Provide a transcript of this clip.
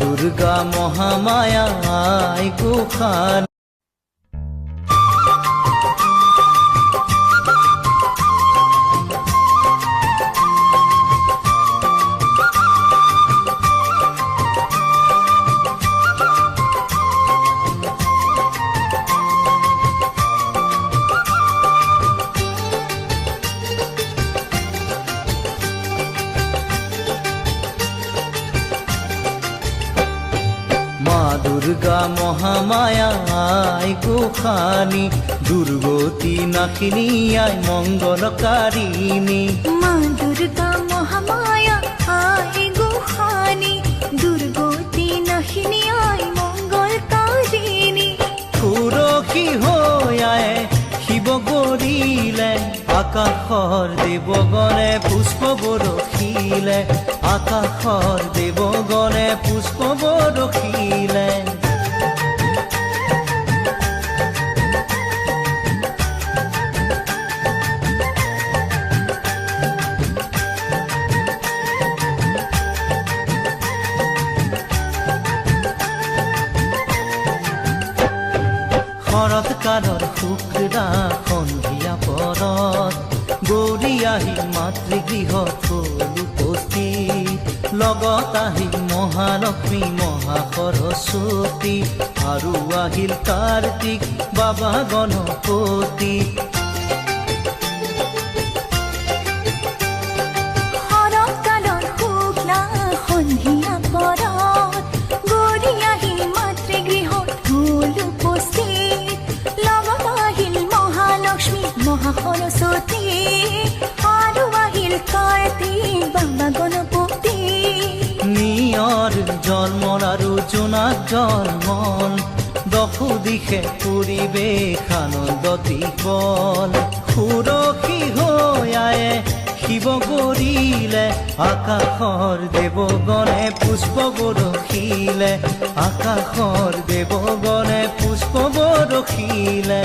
দুর্গা মহামায়া আই গোসানী। দুর্গা মহামায়া আই গোসানী, দুর্গতি নাশিনী আই মঙ্গলকারিণী। মা দুর্গা মহামায়া আই গোসানী, দুর্গতি নাশিনী আই মঙ্গলকারিণী। সুৰক্ষী হৈ আয়ে শিৱ গৰিলে, আকাশৰ দেৱগণে পুষ্প বৰষিলে, আকাশৰ দেৱগণে পুষ্প বৰষিলে। শৰৎকালৰ শুক্লা সন্ধিয়া পৰত, গৌৰী আহিল মাতৃগৃহত হ'ল উপস্থিত। লগত আহিল মহালক্ষ্মী মহা সৰস্বতী, আৰু আহিল কাৰ্তিক বাবা গণপতি। শৰৎকালৰ শুক্লা সন্ধিয়া পৰত, গৌৰী আহিল মাতৃগৃহত হ'ল উপস্থিত। লগত আহিল মহালক্ষ্মী মহা সৰস্বতী, আৰু আহিল কাৰ্তিক বাবা গণপতি। নিয়ৰ জন্মৰ আৰু জোনাক জন্মল, দশো দিশে পৰিৱেশ আনন্দত বিকল। সুৰক্ষী হৈ আয়ে শিৱ গৰিলে, আকাশৰ দেৱগণে পুষ্প বৰষিলে, আকাশৰ দেৱগণে পুষ্প বৰষিলে।